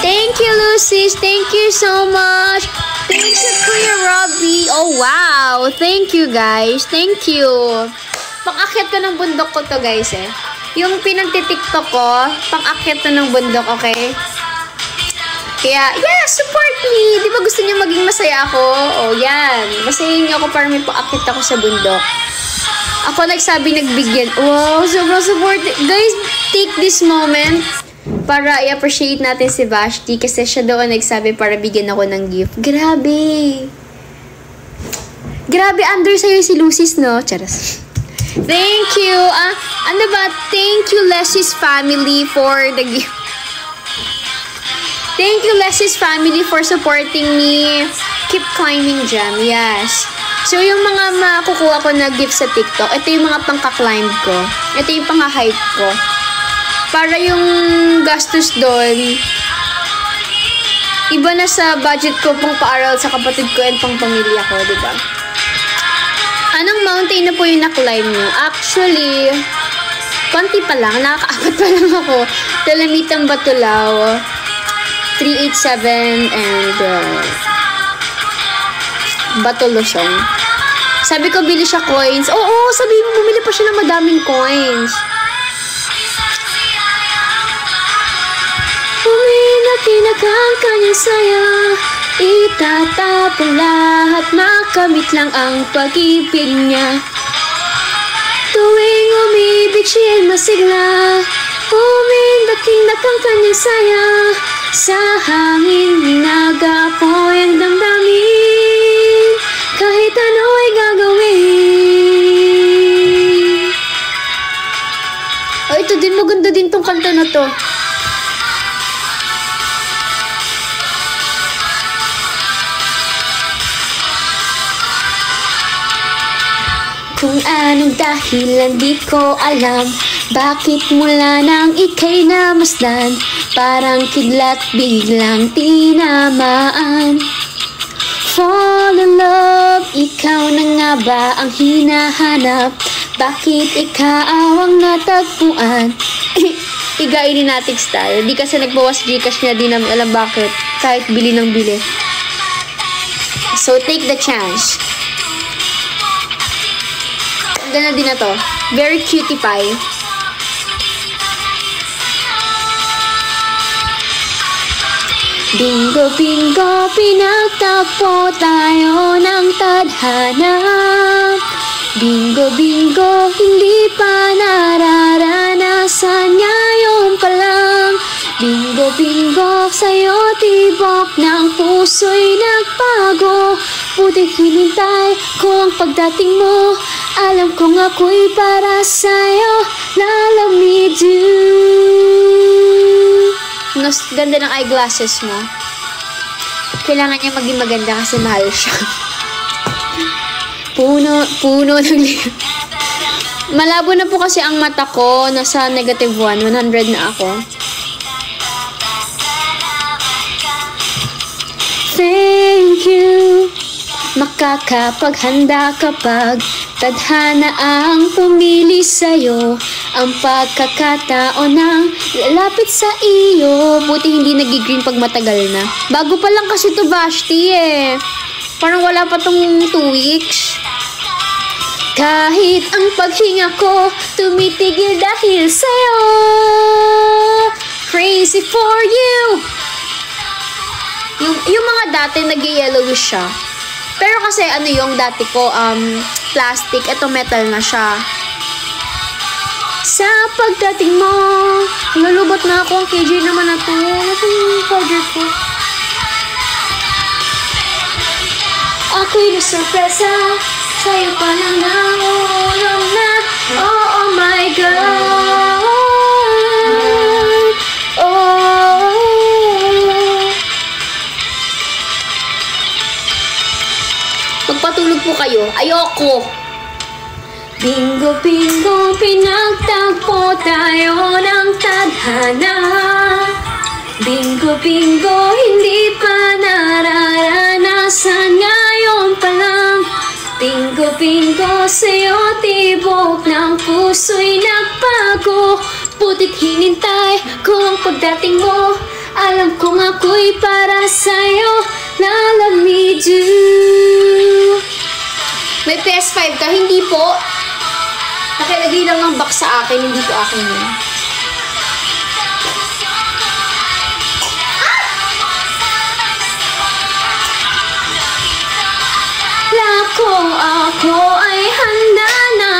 Thank you, Lucis. Thank you so much. Thank you, Kuya Robbie. Oh, wow. Thank you, guys. Thank you. Pang-akyat ko ng bundok ko to, guys, eh. Yung pinagtitiktok ko, pang-akyat to ng bundok, okay? Kaya, yeah, support me. Di ba gusto niyo maging masaya ako? Oh, yan. Masayin niyo ako para may pang-akyat ako sa bundok. Ako nagsabi, nagbigyan. Wow, sobrang support. Guys, take this moment para i-appreciate natin si Vashti kasi siya daw ang nagsabi para bigyan ako ng gift. Grabe. Grabe, under sa'yo si Lucis, no? Charas. Thank you. Ano ba? Thank you, Leslie's family, for the gift. Thank you, Leslie's family, for supporting me. Keep climbing, Jam. Yes. So, yung mga makukuha ko na gift sa TikTok, ito yung mga pangka-climb ko. Ito yung pangka-hike ko. Para yung gastos doon, Iba na sa budget ko pang paaral sa kapatid ko and pang pamilya ko, di ba? Anong mountain na po yung na-climb nyo? Actually, konti pa lang. Nakaka-apat pa lang ako. Dalamitang Batulao, 387, and Batulosong. Sabi ko, bili siya coins. Oo, sabi mo, bumili pa siya ng madaming coins. Pinakang kanyang saya, itatapon lahat, makamit lang ang pag-ibig niya. Tuwing umibig siya'y masigla, umindating ang kanyang saya, sa hangin minagapoy ang damdamin, kahit ano ay gagawin. Oh, ito din, maganda din tong kanta na to. Kung anong dahilan di ko alam, bakit mula nang ika'y namasdan, parang kidlat biglang tinamaan. Fall in love, ikaw na nga ba ang hinahanap? Bakit ikaw ang natagpuan? Igainin natin style. Di kasi nagbawas Gcash niya, di namin alam bakit. Kahit bili ng bili. So take the chance. Ganda din na to. Very cutie pie. Bingo, bingo, pinagtagpo tayo ng tadhana. Bingo, bingo, hindi pa nararanasan, ngayon pa lang. Bingo, bingo, sa'yo tibok ng puso'y nagbago. Buti hinintay ko ang pagdating mo, alam kong ako'y para sa'yo, lalamig you. Ganda ng eyeglasses mo. Kailangan niya maging maganda kasi mahal siya. Puno ng liit. Malabo na po kasi ang mata ko. Nasa negative 100 na ako. Thank you. Makakapaghanda kapag tadhana ang pumili sa'yo. Ang pagkakataon ng lalapit sa iyo. Buti hindi nag-green pag matagal na. Bago pa lang kasi to Vashti eh. Parang wala pa tong 2 weeks. Kahit ang paghinga ko tumitigil dahil sa'yo. Crazy for you. Yung mga dati nag-yellowish siya. Pero kasi ano yung dati ko, plastic, ito metal na siya. Sa pagdating mo, nalubot na ako ang KJ naman na to. Ito yung powder ko. Ako'y nasurpresa, sa'yo pa lang naulong na. Oh my God. Oh. Magpatulog po kayo. Ayoko. Bingo, bingo, pinagtagpo tayo ng tadhana. Bingo, bingo, hindi pa nararanasan, ngayon pa lang. Bingo, bingo, sa'yo tibok ng puso'y nagbago. Buti't hinintay ko ang pagdating mo, alam kong ako'y para sa'yo, lalamig you. May PS5 ka? Hindi po. Nakilagay lang ng box sa akin, hindi ko akin yun. Kung ako ay handa na.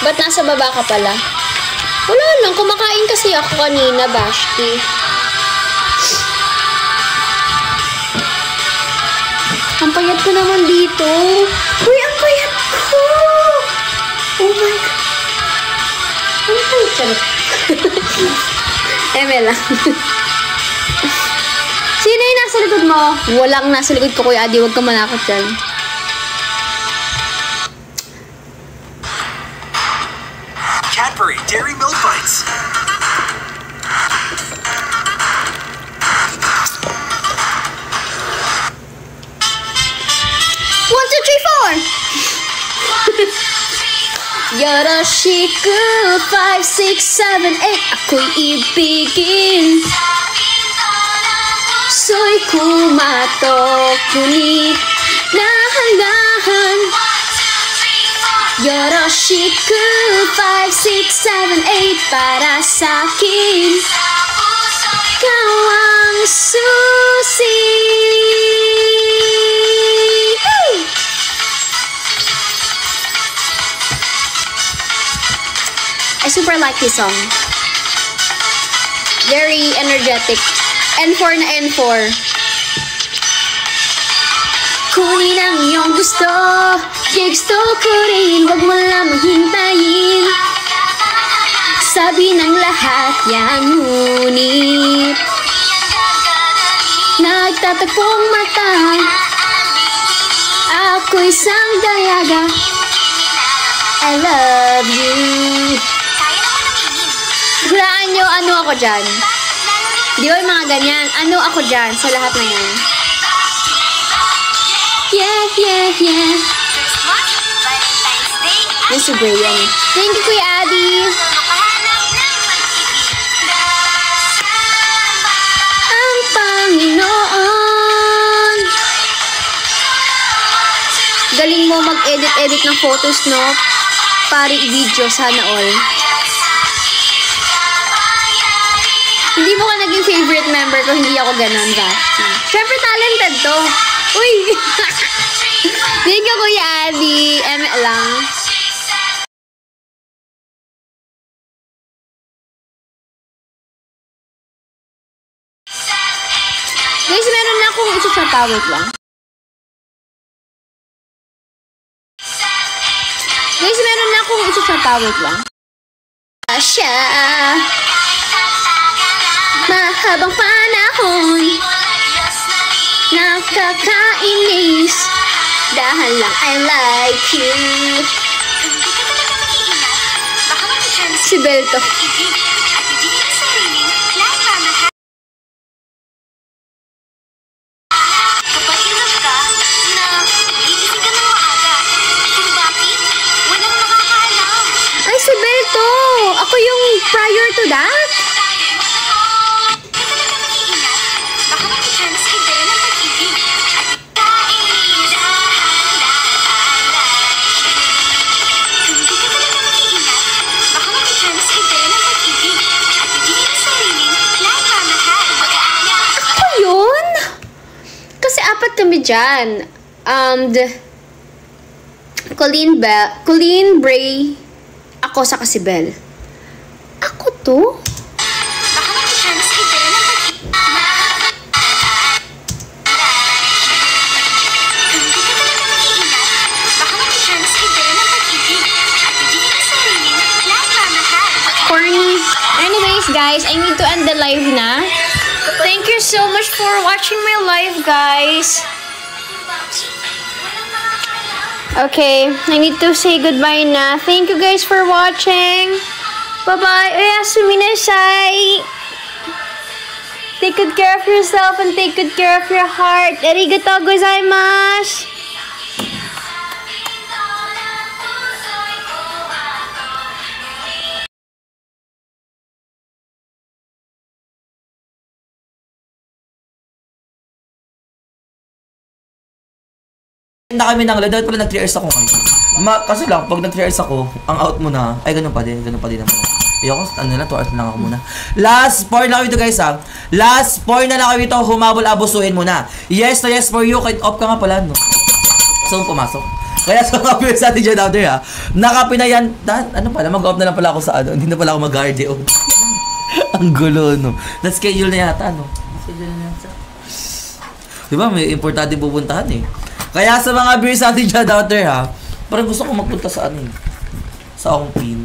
Ba't nasa baba ka pala? Wala lang, kumakain kasi ako kanina, Vashti. Ang payat ko naman dito. Uy, ang payat ko! Oh my God. Ano payat siya? Eme lang. Sino yung nasa likod mo? Walang nasa likod ko, Kuya Adi. Huwag ka manakot dyan. Cadbury Dairy Milk Bites. Yoroshiku 5, 6, 7, 8 ako'y ibigin So'y kumatok Ngunit dahan-dahan Yoroshiku 5, 6, 7, 8 para sa'kin Ikaw ang susi I super like this song. Very energetic. N4 na N4. Kunin ang iyong gusto. Gusto ko rin, wag mo lang maghintayin. Sabi ng lahat yan, ngunit nagtatagpong mata. Ako isang dalaga. I love you. Hulaan nyo, ano ako dyan? Di ba yung mga ganyan? Ano ako dyan sa lahat na yan? Yeah, yeah, yeah. Yes, Brian. Thank you, Kuya Adi. Ang Panginoon. Galing mo mag-edit-edit ng photos, no? Pari i-video, sana all. Hindi mo ka naging favorite member ko, hindi ako ganun, Vashti. Siyempre, talented to. Uy! Thank you, Kuya Adi. lang. Guys, meron na akong isa-shoutout lang. Guys, meron na akong isa-shoutout lang. Siya mahabang panahon nakakainis dahil lang I like you. Si Belto. Ay, si Belto! Ako yung prior to that? Apat kami dyan. Colleen, Bray, ako sa Casibel. Ako to? Baka mag-chance kita na corny. Anyways, guys, I need to end the live na. Thank you so much for watching my live, guys. Okay, I need to say goodbye na. Thank you guys for watching. Bye-bye. Oyasuminasai. Take good care of yourself and take good care of your heart. Arigatou gozaimasu. Na kami ng dahil pala nag 3 hours ako ngayon. Kaso lang, pag nag 3 hours ako, ang out mo na, ay ganun pa din naman. Ayoko, ano na, 2 hours na lang ako muna. Last pour na kami ito guys ha. Last pour na lang kami ito, humabol abusuhin muna. Yes na yes for you, kahit off ka nga pala, no? So, pumasok. Kaya sa mga viewers natin dyan out there ha, nakapinayan, ano pala, mag-off na lang pala ako sa ano, hindi na pala ako mag-cardio. Ang gulo, no? Na-schedule na yata, no? Na-schedule na yata. Diba, may importante pupuntahan eh. Kaya sa mga viewers natin dyan out there ha, parang gusto ko magpunta sa ano eh, sa Ongpin.